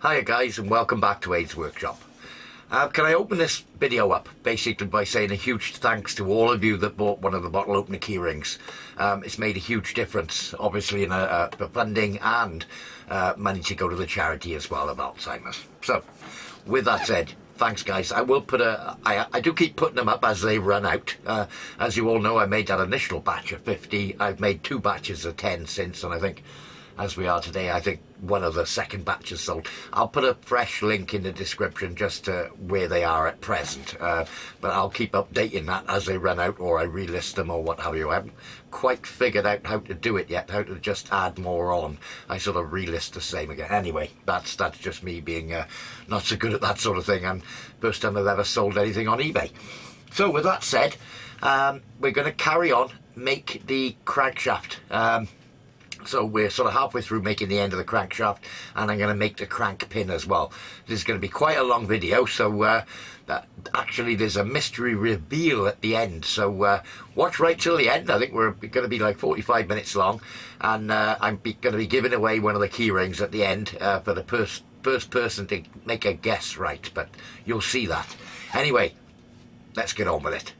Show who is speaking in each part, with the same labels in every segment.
Speaker 1: Hiya guys, and welcome back to Aid's Workshop. Can I open this video up basically by saying a huge thanks to all of you that bought one of the bottle opener key rings. It's made a huge difference, obviously, in funding and money to go to the charity as well of Alzheimer's. So, with that said, thanks guys. I will put I do keep putting them up as they run out. As you all know, I made that initial batch of 50. I've made 2 batches of 10 since, and I think as we are today, I think one of the second batches sold. I'll put a fresh link in the description just to where they are at present, but I'll keep updating that as they run out or I relist them or what have you. I haven't quite figured out how to do it yet, how to just add more on. I sort of relist the same again. Anyway, that's just me being not so good at that sort of thing, and first time I've ever sold anything on eBay. So with that said, we're going to carry on, make the crankshaft. So we're sort of halfway through making the end of the crankshaft, and I'm going to make the crank pin as well. This is going to be quite a long video, so actually there's a mystery reveal at the end. So watch right till the end. I think we're going to be like 45 minutes long, and I'm going to be giving away one of the key rings at the end for the first person to make a guess right, but you'll see that. Anyway, let's get on with it.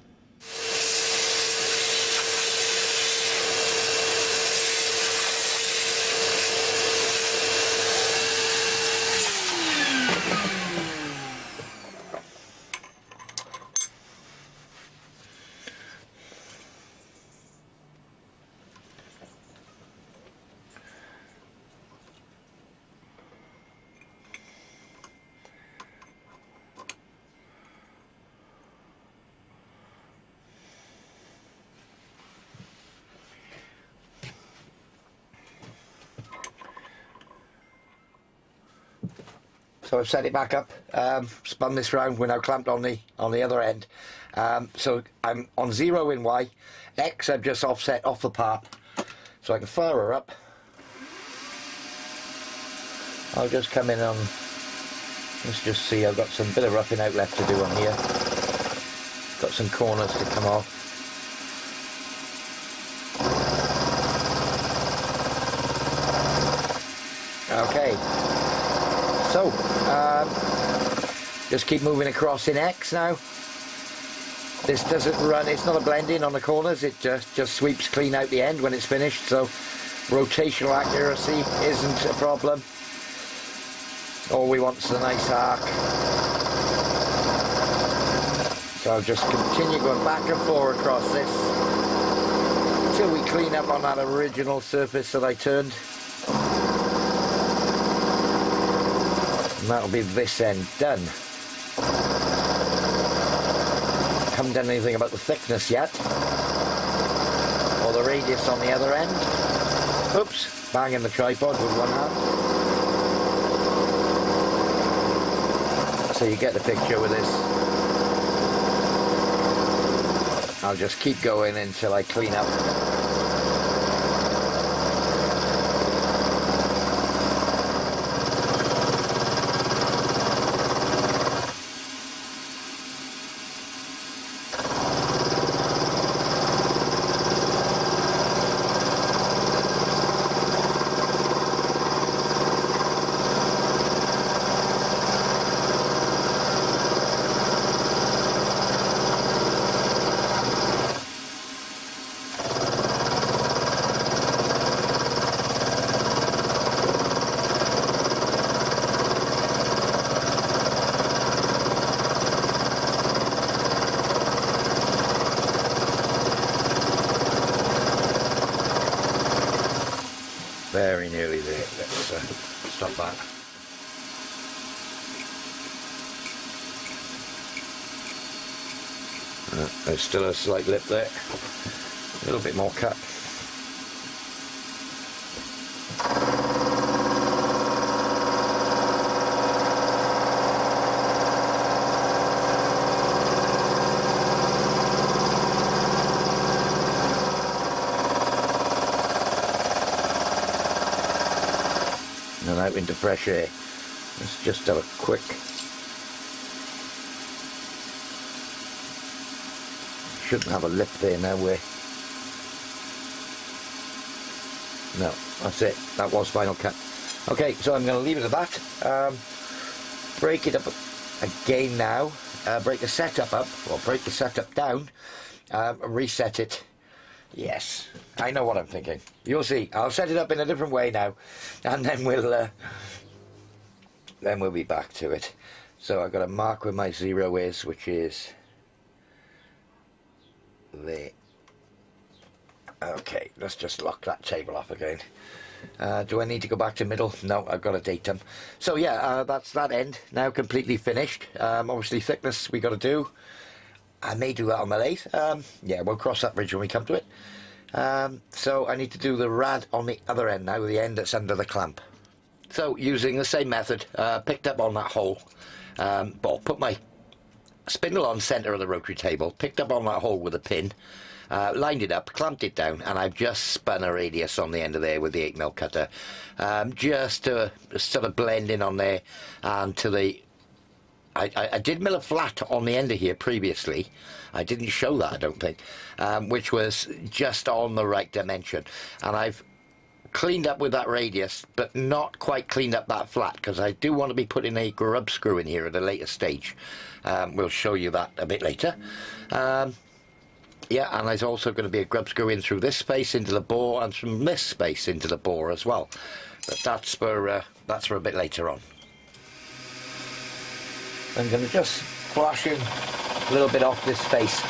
Speaker 1: So I've set it back up, spun this round, we're now clamped on the other end. So I'm on 0 in Y, X I've just offset off the part, so I can fire her up. I'll just come in on, let's just see, I've got some bit of roughing out left to do on here. Got some corners to come off. Okay. So, just keep moving across in X now. This doesn't run, it's not a blending on the corners, it just sweeps clean out the end when it's finished, so rotational accuracy isn't a problem. All we want is a nice arc. So I'll just continue going back and forth across this until we clean up on that original surface that I turned. And that'll be this end done. Haven't done anything about the thickness yet, or the radius on the other end. Oops, banging the tripod with one hand. So you get the picture with this. I'll just keep going until I clean up. Very nearly there. Let's stop that. There's still a slight lip there. A little bit more cut. And out into fresh air. Let's just have a quick. Shouldn't have a lip there now. Where? No, that's it. That was final cut. Okay, so I'm going to leave it at that. Break it up again now. Break the setup up, or break the setup down. Reset it. Yes, I know what I'm thinking. You'll see. I'll set it up in a different way now, and then we'll be back to it. So I've got to mark where my 0 is, which is there. Okay, let's just lock that table off again. Do I need to go back to middle? No, I've got to date them. So yeah, that's that end now completely finished. Obviously thickness we got to do. I may do that on the lathe. Yeah, we'll cross that bridge when we come to it. So I need to do the rad on the other end now, the end that's under the clamp. So using the same method, picked up on that hole, well, put my spindle on centre of the rotary table, picked up on that hole with a pin, lined it up, clamped it down, and I've just spun a radius on the end of there with the 8mm cutter, just to sort of blend in on there, and to the I did mill a flat on the end of here previously. I didn't show that, I don't think, which was just on the right dimension, and I've cleaned up with that radius, but not quite cleaned up that flat, because I do want to be putting a grub screw in here at a later stage. We'll show you that a bit later. Yeah, and there's also going to be a grub screw in through this space into the bore, and from this space into the bore as well. But that's for a bit later on. I'm going to just flash in a little bit off this space,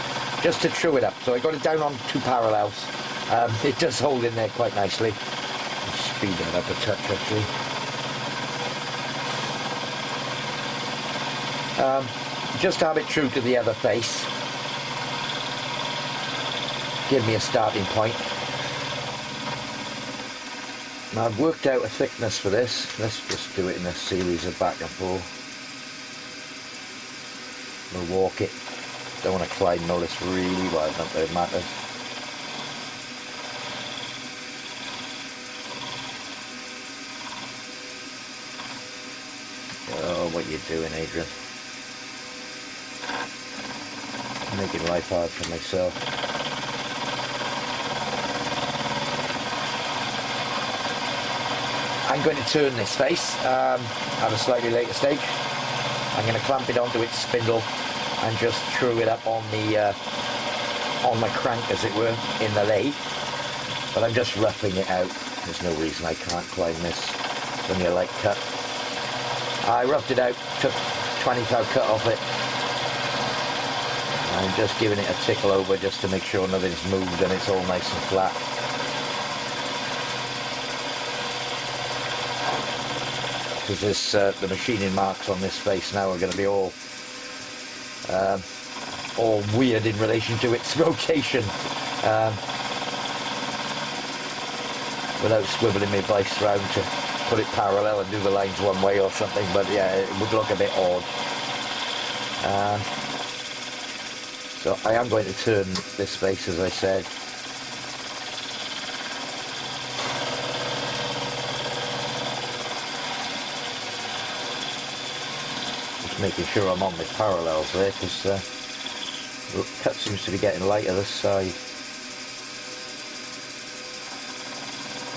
Speaker 1: just to true it up. So I got it down on 2 parallels. It does hold in there quite nicely. Speed it up a touch actually. Just have it true to the other face. Give me a starting point. Now I've worked out a thickness for this. Let's just do it in a series of back and forth. We'll walk it. Don't want to climb all this really well, not that it matters. Oh, what you doing, Adrian? Making life hard for myself. I'm going to turn this face at a slightly later stage. I'm going to clamp it onto its spindle and just true it up on my crank, as it were, in the lathe. But I'm just roughing it out. There's no reason I can't climb this. It's only a light cut. I roughed it out, took 20 thou cut off it. I'm just giving it a tickle over just to make sure nothing's moved and it's all nice and flat. Because this, the machining marks on this face now are going to be all weird in relation to its rotation, without swiveling my vice round to put it parallel and do the lines one way or something. But yeah, it would look a bit odd. So I am going to turn this face, as I said. Making sure I'm on my parallels there, because the cut seems to be getting lighter this side.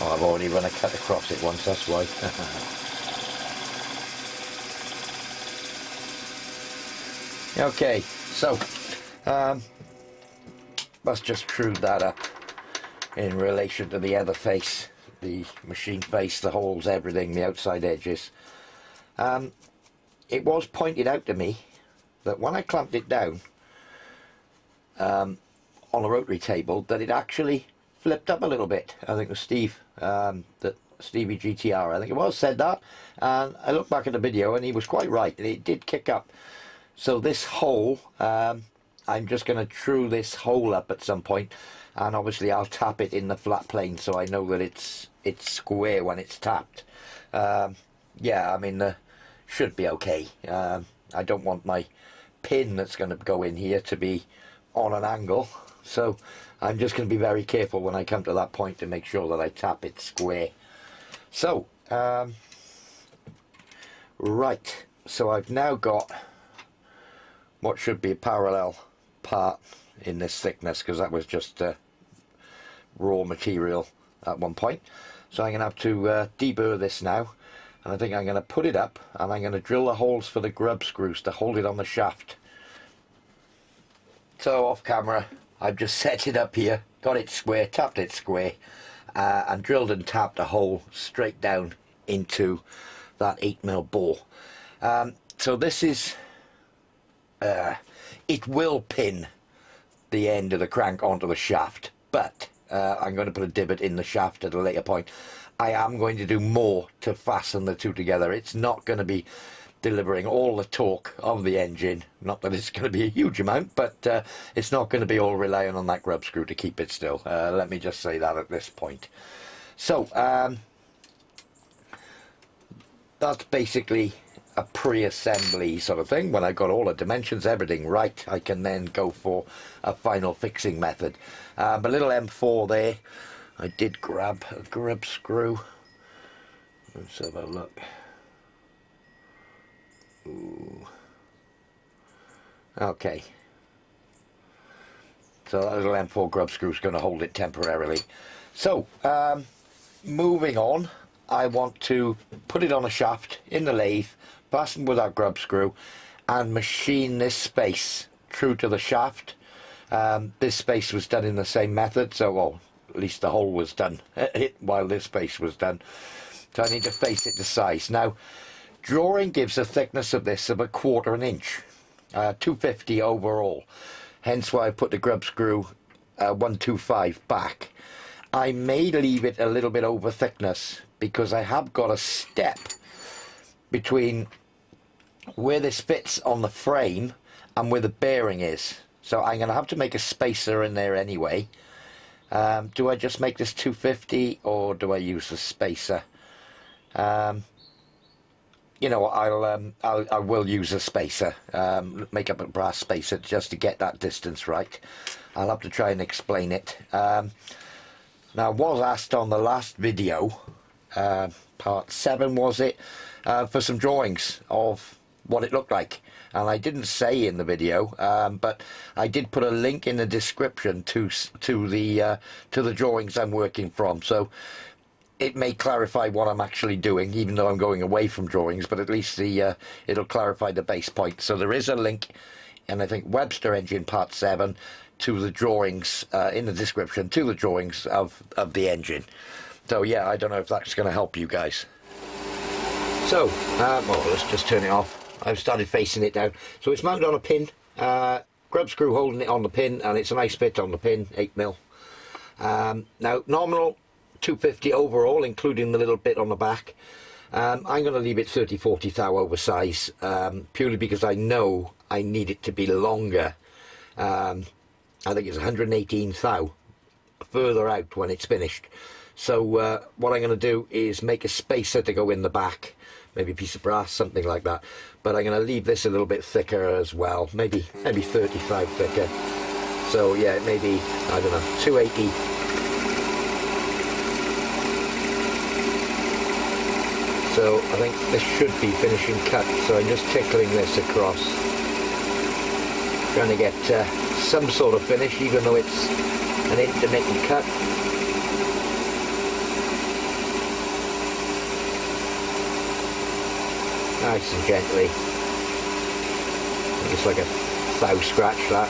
Speaker 1: Oh, I've already run a cut across it once, that's why. Okay, so let's just true that up in relation to the other face, the machine face, the holes, everything, the outside edges. It was pointed out to me that when I clamped it down on a rotary table, that it actually flipped up a little bit. I think it was Steve, that Stevie GTR, I think it was, said that. And I looked back at the video and he was quite right. It did kick up. So this hole, I'm just going to true this hole up at some point, and obviously I'll tap it in the flat plane so I know that it's square when it's tapped. Yeah, I mean, should be okay. I don't want my pin that's going to go in here to be on an angle, so I'm just going to be very careful when I come to that point to make sure that I tap it square. So right, so I've now got what should be a parallel part in this thickness, because that was just raw material at one point. So I'm going to have to deburr this now. And I think I'm going to put it up and I'm going to drill the holes for the grub screws to hold it on the shaft. So off camera, I've just set it up here, got it square, tapped it square, and drilled and tapped a hole straight down into that 8mm bore. So this is, it will pin the end of the crank onto the shaft, but I'm going to put a divot in the shaft at a later point. I am going to do more to fasten the two together. It's not going to be delivering all the torque of the engine, not that it's going to be a huge amount, but it's not going to be all relying on that grub screw to keep it still. Let me just say that at this point. So that's basically a pre-assembly sort of thing. When I've got all the dimensions, everything right, I can then go for a final fixing method. A little M4 there. I did grab a grub screw. Let's have a look. Ooh. Okay. So that little M4 grub screw is going to hold it temporarily. So, moving on, I want to put it on a shaft in the lathe, fasten with our grub screw, and machine this space true to the shaft. This space was done in the same method, so, well, at least the hole was done while this space was done. So I need to face it to size. Now, drawing gives a thickness of this of 1/4 inch, 250 overall. Hence why I put the grub screw 125 back. I may leave it a little bit over thickness because I have got a step between where this fits on the frame and where the bearing is. So I'm going to have to make a spacer in there anyway. Do I just make this 250 or do I use the spacer? You know, I will use a spacer, make up a brass spacer just to get that distance right. I'll have to try and explain it. Now, I was asked on the last video, part 7 was it, for some drawings of what it looked like. And I didn't say in the video, but I did put a link in the description to the drawings I'm working from. So it may clarify what I'm actually doing, even though I'm going away from drawings. But at least it'll clarify the base point. So there is a link, and I think Webster engine part 7 to the drawings in the description to the drawings of the engine. So yeah, I don't know if that's going to help you guys. So well, let's just turn it off. I've started facing it down. So it's mounted on a pin, grub screw holding it on the pin, and it's a nice fit on the pin, 8mm. Now, nominal 250 overall, including the little bit on the back. I'm going to leave it 30-40 thou oversize, purely because I know I need it to be longer. I think it's 118 thou further out when it's finished. So what I'm going to do is make a spacer to go in the back, maybe a piece of brass, something like that. But I'm going to leave this a little bit thicker as well, maybe 35 thicker. So yeah, it may be, I don't know, 280. So I think this should be finishing cut. So I'm just tickling this across, trying to get some sort of finish, even though it's an intermittent cut. Nice and gently. It's like a thou scratch, that.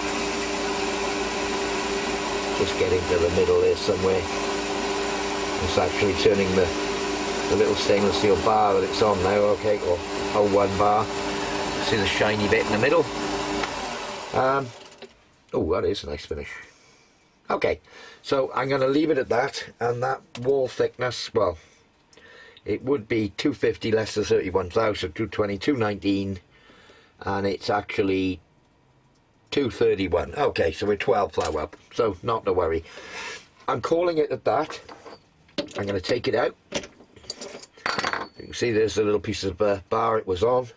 Speaker 1: Just get into the middle there somewhere. It's actually turning the little stainless steel bar that it's on now, okay, or 01 bar. See the shiny bit in the middle. Oh, that is a nice finish. Okay, so I'm going to leave it at that, and that wall thickness, well, it would be 250 less than 31 thou, so 220, 219, and it's actually 231. Okay, so we're 12 thou up, so not to worry. I'm calling it at that. I'm going to take it out. You can see there's a little piece of bar it was on.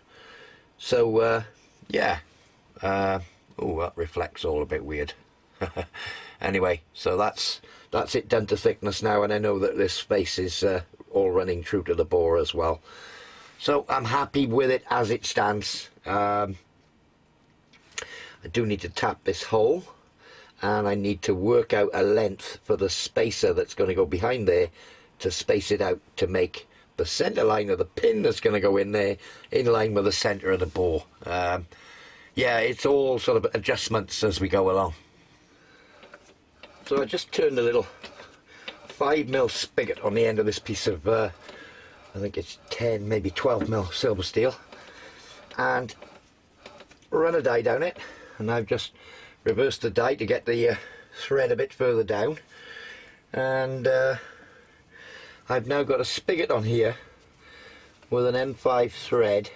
Speaker 1: So, yeah. Oh, that reflects all a bit weird. Anyway, so that's it done to thickness now, and I know that this space is all running true to the bore as well. So I'm happy with it as it stands. I do need to tap this hole, and I need to work out a length for the spacer that's going to go behind there to space it out to make the centre line of the pin that's going to go in there in line with the centre of the bore. Yeah, it's all sort of adjustments as we go along. So I just turned a little 5mm spigot on the end of this piece of, I think it's 10, maybe 12mm silver steel, and run a die down it, and I've just reversed the die to get the thread a bit further down, and I've now got a spigot on here with an M5 thread.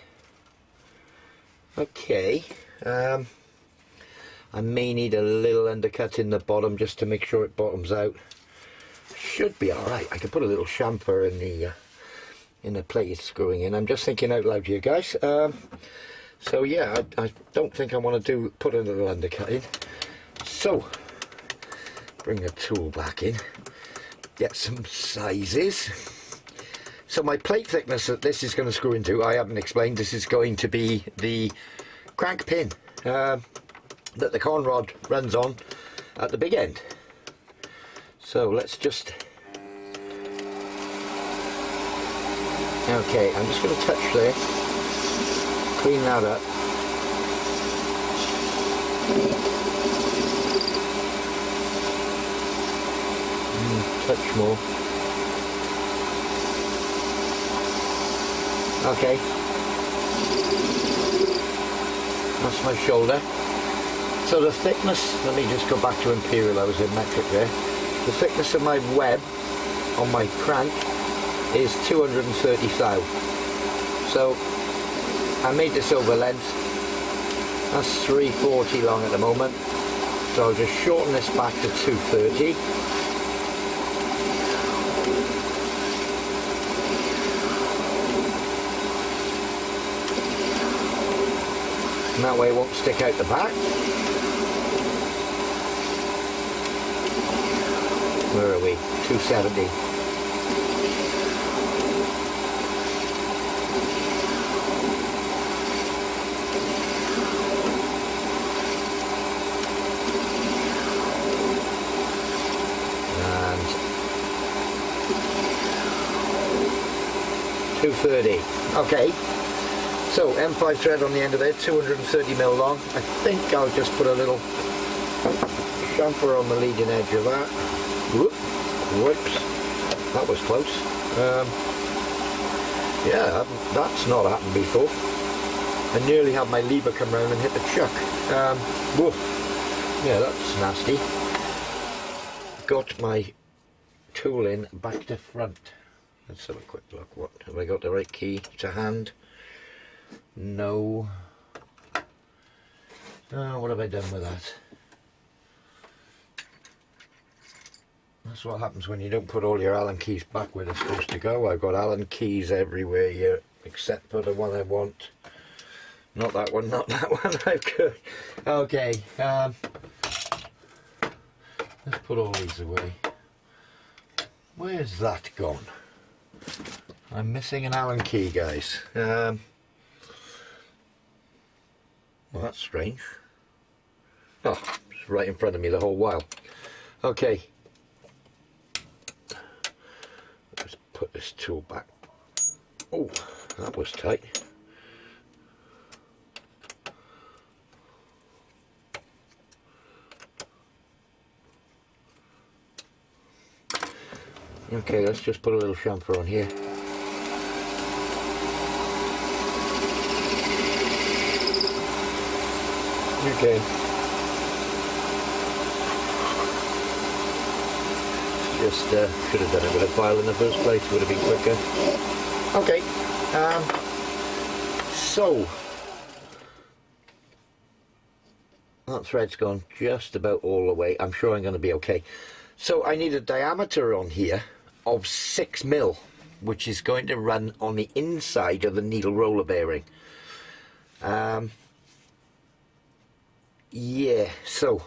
Speaker 1: Okay, I may need a little undercut in the bottom just to make sure it bottoms out. Should be alright. I could put a little chamfer in the plate it's screwing in. I'm just thinking out loud here, guys. So yeah, I don't think I want to put a little undercut in. So, bring the tool back in, get some sizes. So my plate thickness that this is going to screw into, I haven't explained, this is going to be the crank pin that the con rod runs on at the big end. So let's just, okay, I'm just going to touch there, clean that up. Touch more. Okay, that's my shoulder. So the thickness, let me just go back to imperial, I was in metric there. The thickness of my web on my crank is 230 thou. So I made this over length, that's 340 long at the moment. So I'll just shorten this back to 230. And that way it won't stick out the back. Where are we? 270. And 230. Okay. So M5 thread on the end of there, 230mm long. I think I'll just put a little chamfer on the leading edge of that. Whoops, that was close. Yeah, that's not happened before. I nearly had my lever come round and hit the chuck. Yeah, that's nasty. Got my tool in back to front. Let's have a quick look. What have I got the right key to hand? No. Oh, what have I done with that? That's what happens when you don't put all your Allen keys back where they're supposed to go. I've got Allen keys everywhere here, except for the one I want. Not that one, not that one. I've got. Okay. Let's put all these away. Where's that gone? I'm missing an Allen key, guys. Well, that's strange. Oh, it's right in front of me the whole while. Okay. Let's put this tool back. Oh, that was tight. Okay, let's just put a little chamfer on here. Okay. Just should have done it with a file in the first place, would have been quicker. Okay. So that thread's gone just about all the way. I'm sure I'm going to be okay. So I need a diameter on here of 6mm, which is going to run on the inside of the needle roller bearing. Yeah, so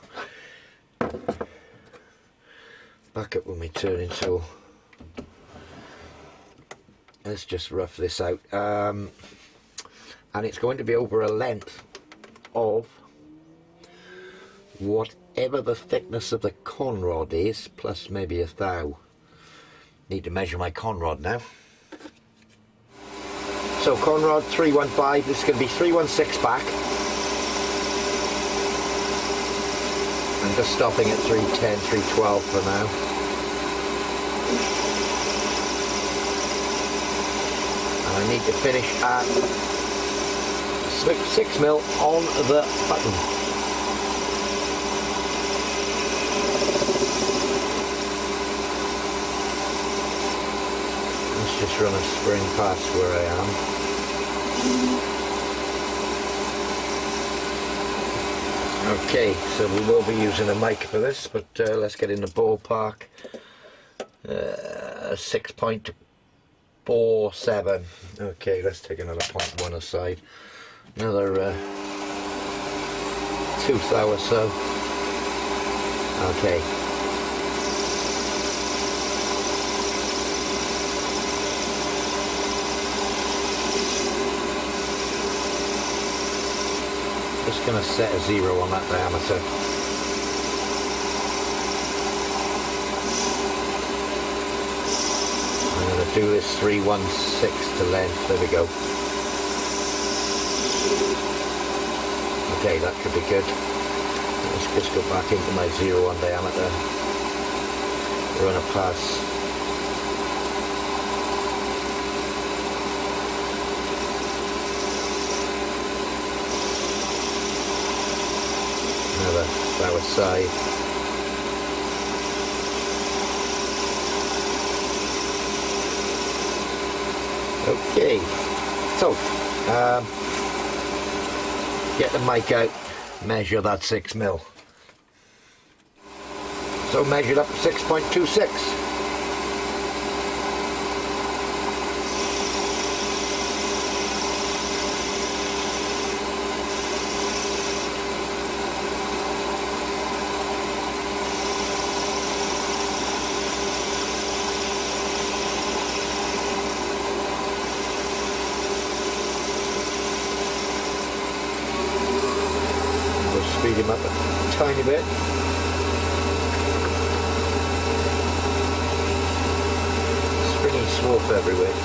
Speaker 1: back up with my turning tool. Let's just rough this out. And it's going to be over a length of whatever the thickness of the con rod is, plus maybe a thou. Need to measure my con rod now. So Conrod 315, this is going to be 316 back. I'm just stopping at 310, 312 for now. And I need to finish at 6mm on the button. Let's just run a spring past where I am. Okay, so we will be using a mic for this, but let's get in the ballpark. 6.47. Okay, let's take another 0.1 aside. Another tooth or so. Okay. Just going to set a 0 on that diameter. I'm going to do this 316 to length. There we go. Okay, that should be good. Let's just go back into my 0 on diameter. Run a pass. Another flower side. Okay, so get the mic out, measure that 6mm. So measured up to 6.26. Speed him up a tiny bit. Springy swarf everywhere.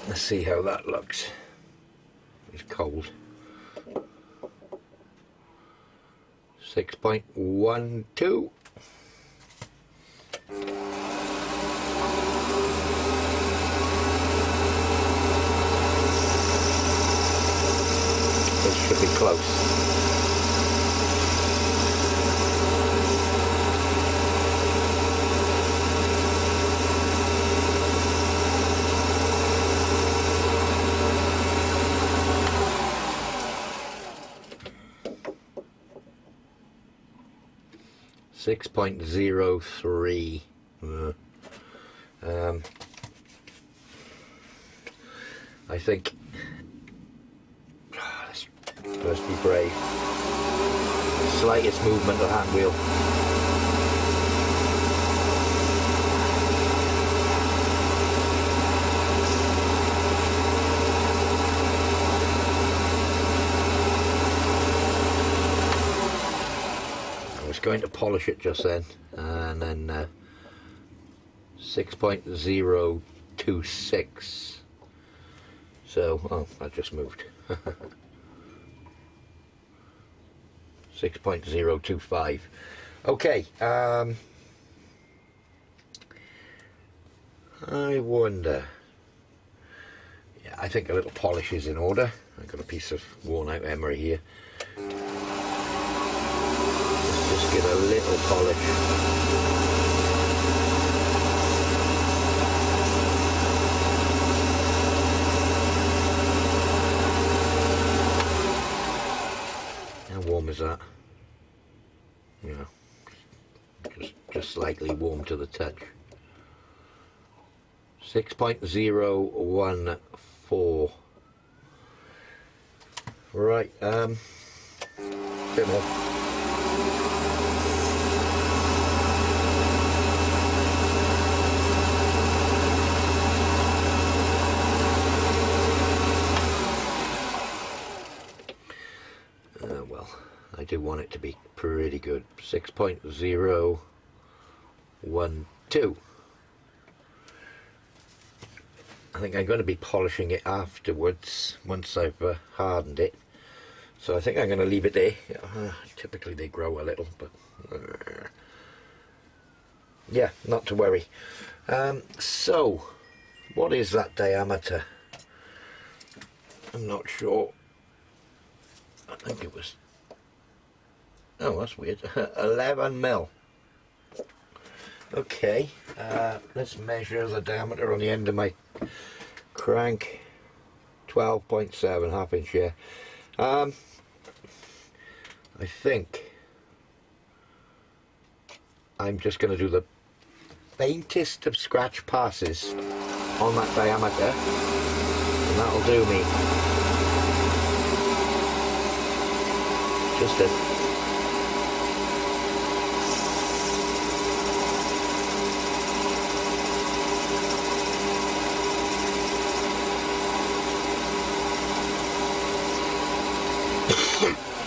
Speaker 1: Let's see how that looks. It's cold. 6.12. This should be close. Six 6.03. I think let's first be brave. Slightest movement of the hand wheel. Going to polish it just then, and then 6.026. So, oh, that just moved. 6.025. Okay, I wonder. Yeah, I think a little polish is in order. I've got a piece of worn out emery here. Just give a little polish. How warm is that? Yeah, just slightly warm to the touch. 6.014. Right, bit more. do want it to be pretty good. 6.012. I think I'm going to be polishing it afterwards once I've hardened it. So I think I'm going to leave it there. Typically they grow a little, but yeah, not to worry. So what is that diameter? I'm not sure. I think it was, oh that's weird, 11 mil. Okay, let's measure the diameter on the end of my crank. 12.7, half inch, yeah. I think I'm just going to do the faintest of scratch passes on that diameter, and that'll do me. Just a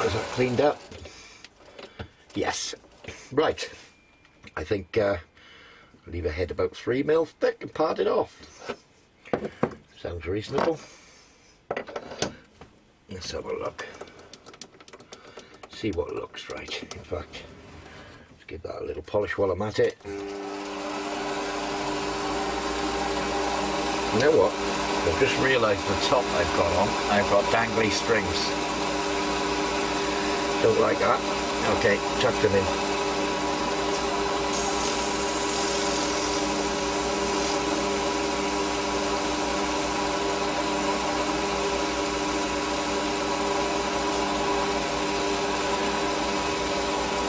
Speaker 1: is that cleaned up? Yes. Right. I think leave a head about 3 mil thick and part it off. Sounds reasonable. Let's have a look. See what looks right. In fact, let's give that a little polish while I'm at it. You know what? I've just realised the top I've got on. I've got dangly strings. Don't like that. Okay, tuck them in.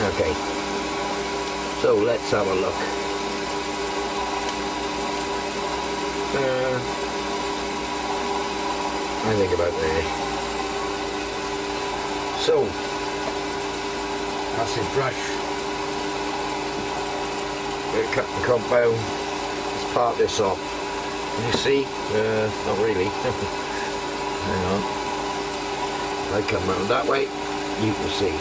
Speaker 1: Okay, so let's have a look. I think about there. So, acid brush, bit of cutting compound, let's part this off. Can you see? Not really. Hang on. If I come round that way, you can see.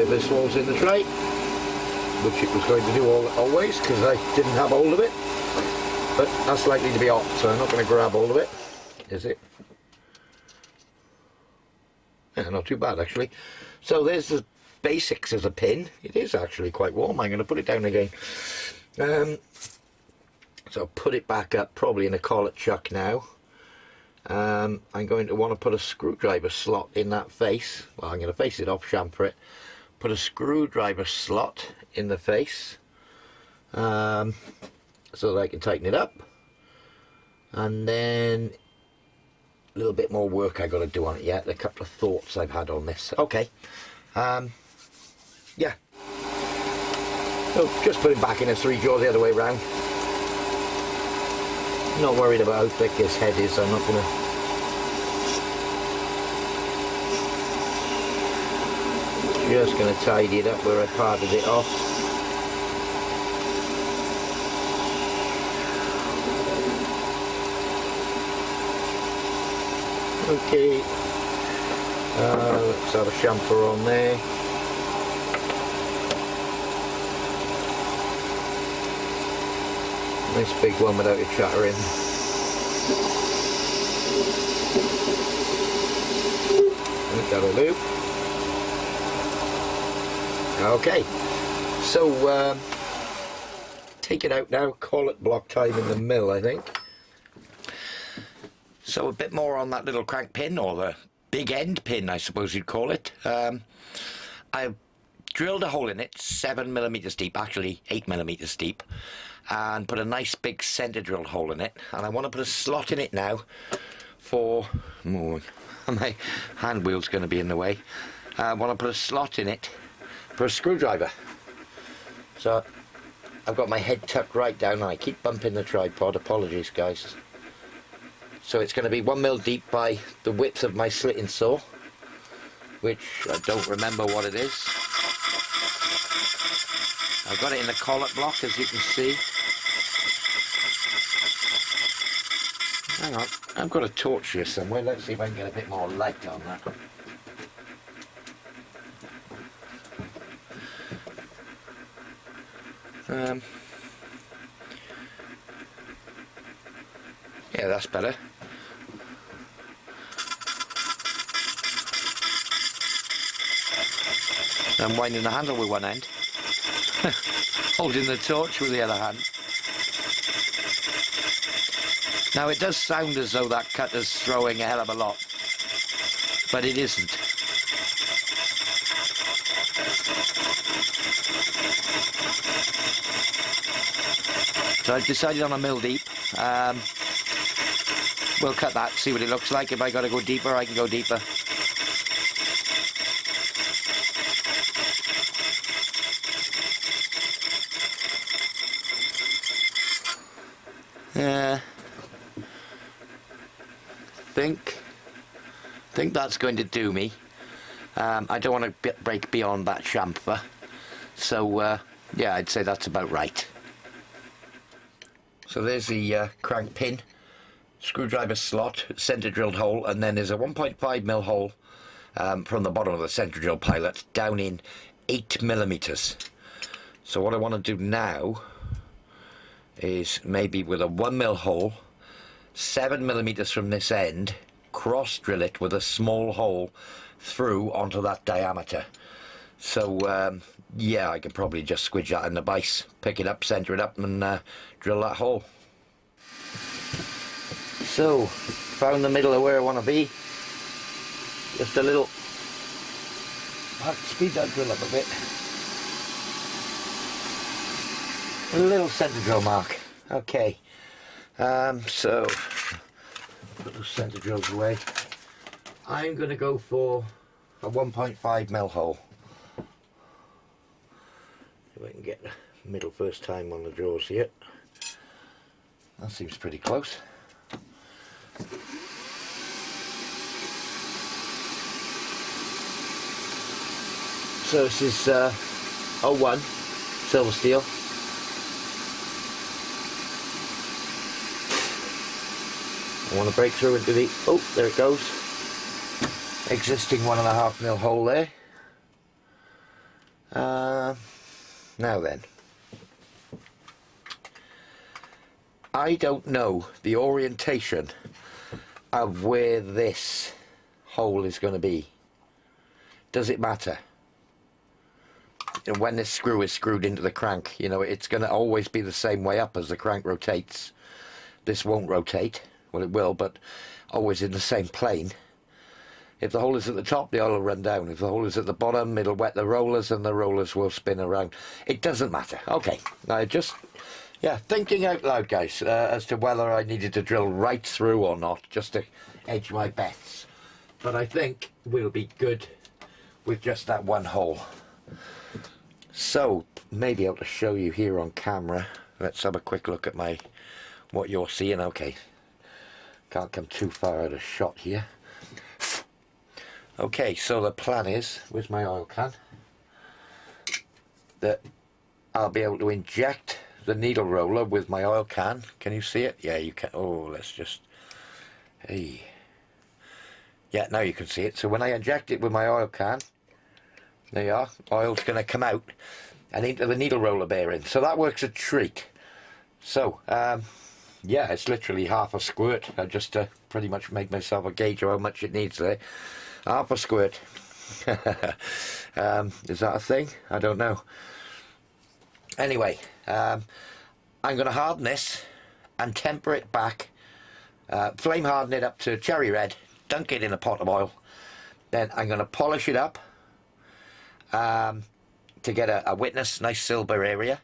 Speaker 1: This falls in the tray, which it was going to do always because I didn't have hold of it, but that's likely to be hot, so I'm not going to grab hold of it, is it? Yeah, not too bad actually. So there's the basics as a pin. It is actually quite warm. I'm going to put it down again. So put it back up, probably in a collet chuck now. I'm going to want to put a screwdriver slot in that face. Well, I'm going to face it off, chamfer it. Put a screwdriver slot in the face so that I can tighten it up, and then a little bit more work I got to do on it yet. A couple of thoughts I've had on this. Okay, yeah. So just put it back in a 3-jaw the other way round. Not worried about how thick this head is. I'm not gonna. Just going to tidy it up where I parted it off. Okay, let's have a chamfer on there. Nice big one without it shattering. I think that'll do. Okay, so take it out now, call it block time in the mill, I think. So a bit more on that little crank pin, or the big end pin I suppose you'd call it. I drilled a hole in it 7mm deep, actually 8mm deep, and put a nice big centre drilled hole in it, and I want to put a slot in it now for, my hand wheel's going to be in the way. I want to put a slot in it for a screwdriver. So I've got my head tucked right down and I keep bumping the tripod, apologies guys. So it's going to be 1mm deep by the width of my slitting saw, which I don't remember what it is. I've got it in a collet block, as you can see. Hang on, I've got a torch here somewhere. Let's see if I can get a bit more light on that. Yeah, that's better. I'm winding the handle with one end, holding the torch with the other hand. Now it does sound as though that cutter's throwing a hell of a lot, but it isn't. So I've decided on a mill deep. We'll cut that, see what it looks like. If I got to go deeper, I can go deeper. Think that's going to do me. I don't want to break beyond that chamfer, so yeah, I'd say that's about right. So there's the crank pin, screwdriver slot, centre drilled hole, and then there's a 1.5mm hole from the bottom of the centre drill pilot down in 8mm. So what I want to do now is maybe with a 1mm hole, 7mm from this end, cross drill it with a small hole through onto that diameter. So yeah, I can probably just squidge that in the vise, pick it up, centre it up, and drill that hole. So found the middle of where I want to be. Just a little, I'll speed that drill up a bit. A little centre drill mark. Okay, so put those centre drills away. I'm going to go for a 1.5mm hole. If I can get the middle first time on the jaws here. That seems pretty close. So this is 01 silver steel. I want to break through into the, oh, there it goes, existing 1.5mm hole there. Now then, I don't know the orientation of where this hole is going to be. Does it matter? When this screw is screwed into the crank, you know, it's going to always be the same way up as the crank rotates. This won't rotate. Well, it will, but always in the same plane. If the hole is at the top, the oil will run down. If the hole is at the bottom, it'll wet the rollers and the rollers will spin around. It doesn't matter. Okay, now just, yeah, thinking out loud, guys, as to whether I needed to drill right through or not, just to edge my bets. But I think we'll be good with just that one hole. So, maybe able to show you here on camera. Let's have a quick look at what you're seeing. Okay, can't come too far out of shot here. Okay, so the plan is, with my oil can, that I'll be able to inject the needle roller with my oil can. Can you see it? Yeah, you can. Oh, let's just, hey. Yeah, now you can see it. So when I inject it with my oil can, there you are, oil's going to come out and into the needle roller bearing. So that works a treat. So, yeah, it's literally half a squirt. I just pretty much made myself a gauge of how much it needs there. Half a squirt. Is that a thing? I don't know. Anyway, I'm going to harden this and temper it back. Flame harden it up to cherry red. Dunk it in a pot of oil. Then I'm going to polish it up to get a witness, nice silver area.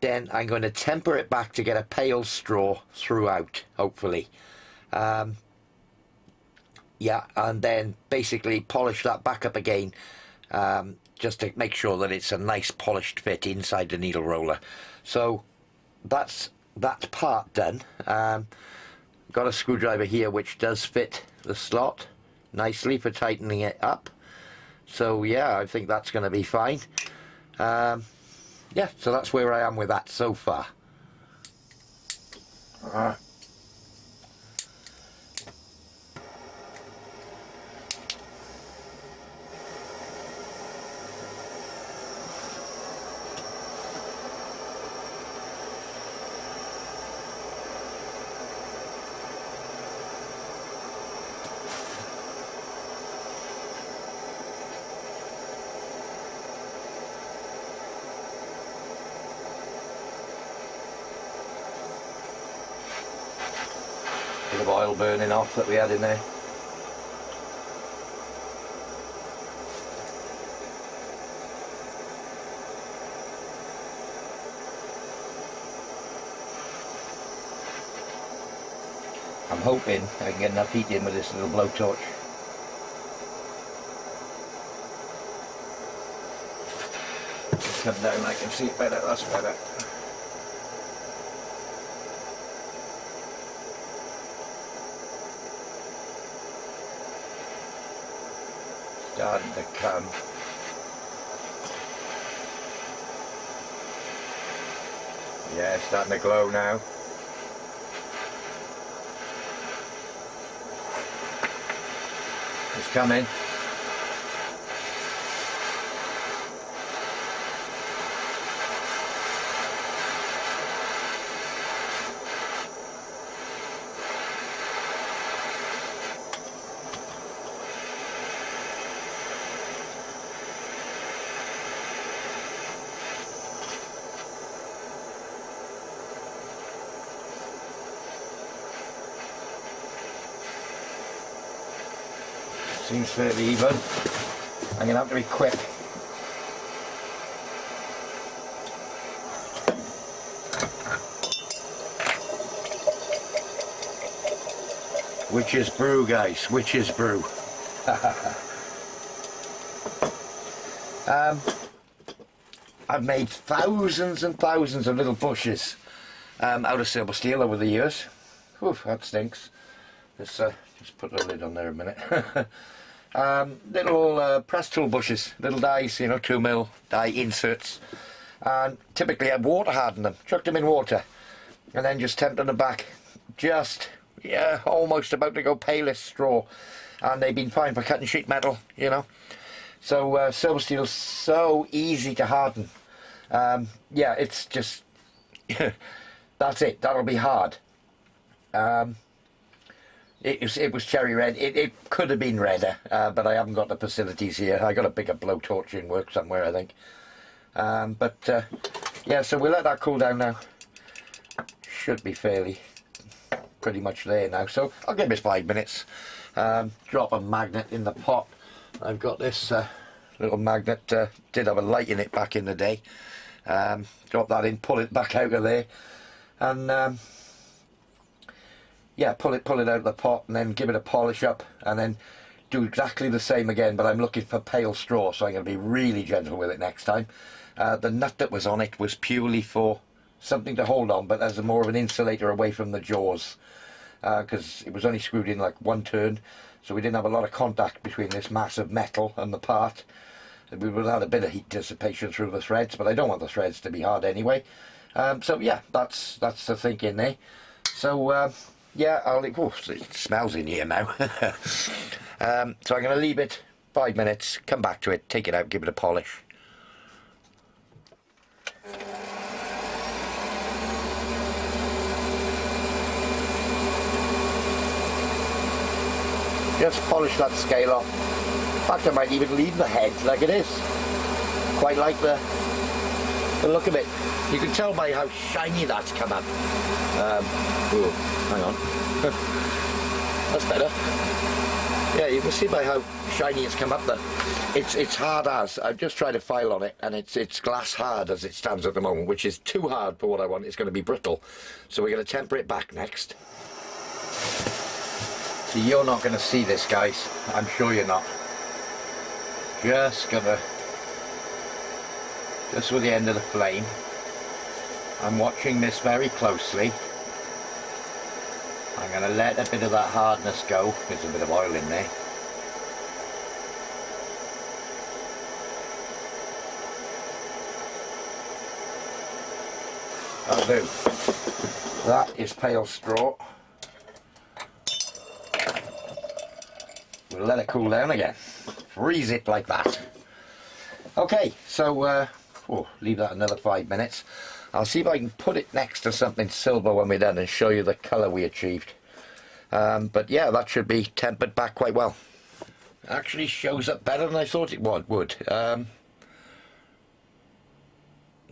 Speaker 1: Then I'm going to temper it back to get a pale straw throughout, hopefully. Yeah, and then basically polish that back up again, just to make sure that it's a nice polished fit inside the needle roller. So that's that part done. Got a screwdriver here which does fit the slot nicely for tightening it up. So yeah, I think that's going to be fine. Yeah, so that's where I am with that so far. Bit of oil burning off that we had in there. I'm hoping I can get enough heat in with this little blowtorch. Come down, I can see it better, that's better. Starting to come. Yeah, it's starting to glow now. It's coming. Seems fairly even. I'm going to have to be quick. Witch's brew, guys, witch's brew. I've made thousands and thousands of little bushes out of silver steel over the years. Whew, that stinks. Let's just put the lid on there a minute. Little press tool bushes, little dies, you know, 2mm die inserts. And typically I'd water harden them, chucked them in water, and then just temped them back. Just, yeah, almost about to go palest straw. And they've been fine for cutting sheet metal, you know. So silver steel's so easy to harden. Yeah, it's just, that's it, that'll be hard. It was cherry red. It could have been redder, but I haven't got the facilities here. I got a bigger blowtorch in work somewhere, I think. Yeah, so we'll let that cool down now. Should be fairly, pretty much there now. So I'll give this 5 minutes. Drop a magnet in the pot. I've got this little magnet. Did have a light in it back in the day. Drop that in, pull it back out of there, and yeah, pull it out of the pot, and then give it a polish up, and then do exactly the same again, but I'm looking for pale straw, so I'm going to be really gentle with it next time. The nut that was on it was purely for something to hold on, but as more of an insulator away from the jaws, because it was only screwed in like one turn, so we didn't have a lot of contact between this massive metal and the part. We would have had a bit of heat dissipation through the threads, but I don't want the threads to be hard anyway. So yeah, that's the thinking there. So yeah, oh, it smells in here now. So I'm going to leave it 5 minutes, come back to it, take it out, give it a polish. Just polish that scale off. In fact, I might even leave the head like it is. Quite like the look of it. You can tell by how shiny that's come up. Ooh, hang on. That's better. Yeah, you can see by how shiny it's come up there. It's hard as. I've just tried a file on it, and it's glass hard as it stands at the moment, which is too hard for what I want. It's going to be brittle. So we're going to temper it back next. So you're not going to see this, guys. I'm sure you're not. Just with the end of the flame. I'm watching this very closely. I'm going to let a bit of that hardness go. There's a bit of oil in there. I'll do. That is pale straw. We'll let it cool down again. Freeze it like that. Okay, so leave that another 5 minutes. I'll see if I can put it next to something silver when we're done and show you the colour we achieved. But yeah, that should be tempered back quite well. Actually shows up better than I thought it would.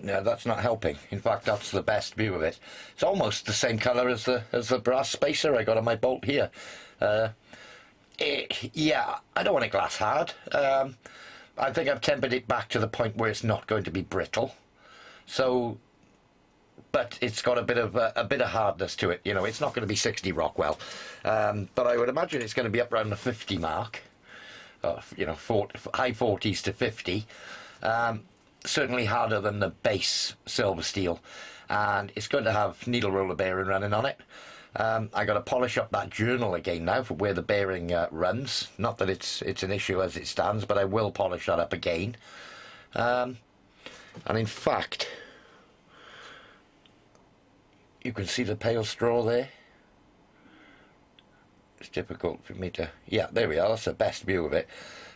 Speaker 1: No, that's not helping. In fact, that's the best view of it. It's almost the same colour as the brass spacer I got on my bolt here. Yeah, I don't want it glass hard. I think I've tempered it back to the point where it's not going to be brittle. So, but it's got a bit of hardness to it. You know, it's not going to be 60 Rockwell, but I would imagine it's going to be up around the 50 mark. You know, high 40s to 50. Certainly harder than the base silver steel, and it's going to have needle roller bearing running on it. I got to polish up that journal again now for where the bearing runs. Not that it's an issue as it stands, but I will polish that up again. And in fact, you can see the pale straw there. It's difficult for me to... Yeah, there we are. That's the best view of it.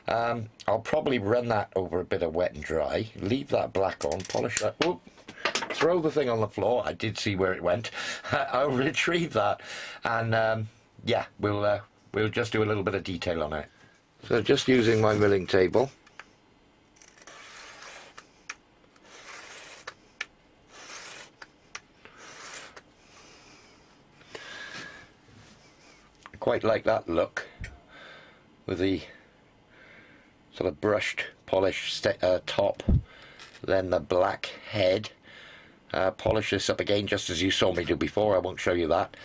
Speaker 1: I'll probably run that over a bit of wet and dry, leave that black on, polish that, whoop, throw the thing on the floor. I did see where it went. I'll retrieve that, and yeah, we'll just do a little bit of detail on it. So just using my milling table, I quite like that look with the sort of brushed, polished top, then the black head. Polish this up again just as you saw me do before. I won't show you that.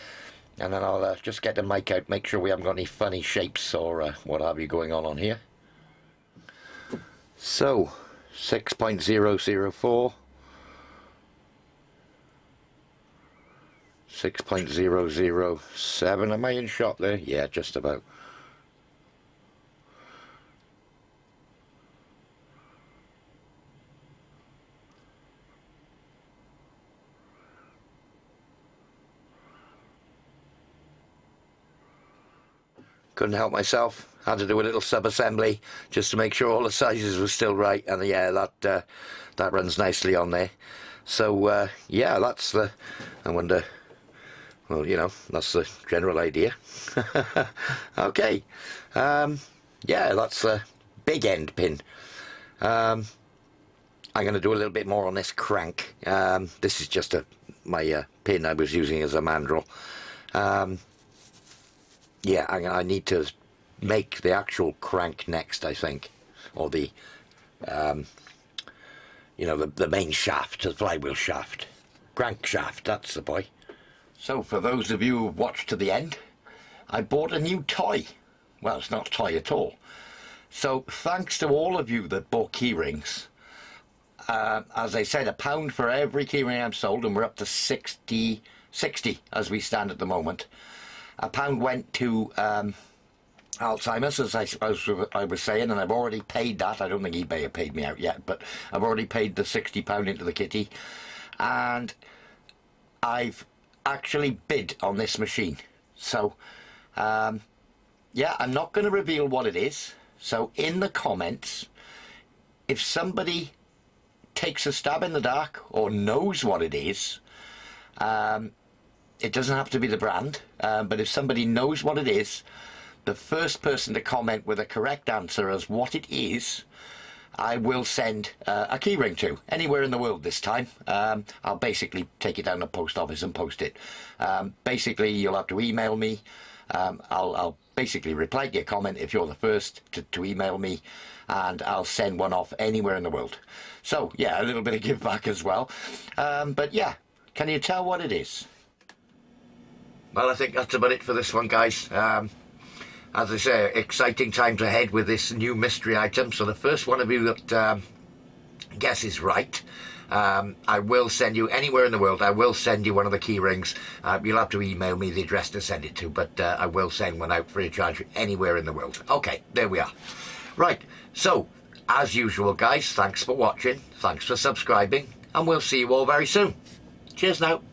Speaker 1: And then I'll just get the mic out, make sure we haven't got any funny shapes or what have you going on here. So, 6.004, 6.007, am I in shot there? Yeah, just about. Couldn't help myself, had to do a little sub-assembly just to make sure all the sizes were still right, and yeah, that runs nicely on there. So yeah, that's the, I wonder, well, you know, that's the general idea. Okay, yeah, that's the big end pin. I'm going to do a little bit more on this crank. This is just my pin I was using as a mandrel. Yeah, I need to make the actual crank next, I think, or the, you know, the main shaft, the flywheel shaft, crankshaft. That's the boy. So, for those of you who watched to the end, I bought a new toy. Well, it's not a toy at all. So, thanks to all of you that bought key rings. As I said, £1 for every key ring I've sold, and we're up to 60 as we stand at the moment. £1 went to Alzheimer's, as I was saying, and I've already paid that. I don't think eBay have paid me out yet, but I've already paid the £60 into the kitty. And I've actually bid on this machine. So, yeah, I'm not going to reveal what it is. So, in the comments, if somebody takes a stab in the dark or knows what it is, it doesn't have to be the brand, but if somebody knows what it is, the first person to comment with a correct answer as what it is, I will send a keyring to, anywhere in the world this time. I'll basically take it down to the post office and post it. Basically, you'll have to email me. I'll basically reply to your comment if you're the first to email me, and I'll send one off anywhere in the world. So, yeah, a little bit of give back as well. But yeah, can you tell what it is? Well, I think that's about it for this one, guys. As I say, exciting times ahead with this new mystery item. So the first one of you that guesses right, I will send you, anywhere in the world, I will send you one of the key rings. You'll have to email me the address to send it to, but I will send one out free of charge anywhere in the world. Okay, there we are. Right, so, as usual, guys, thanks for watching, thanks for subscribing, and we'll see you all very soon. Cheers now.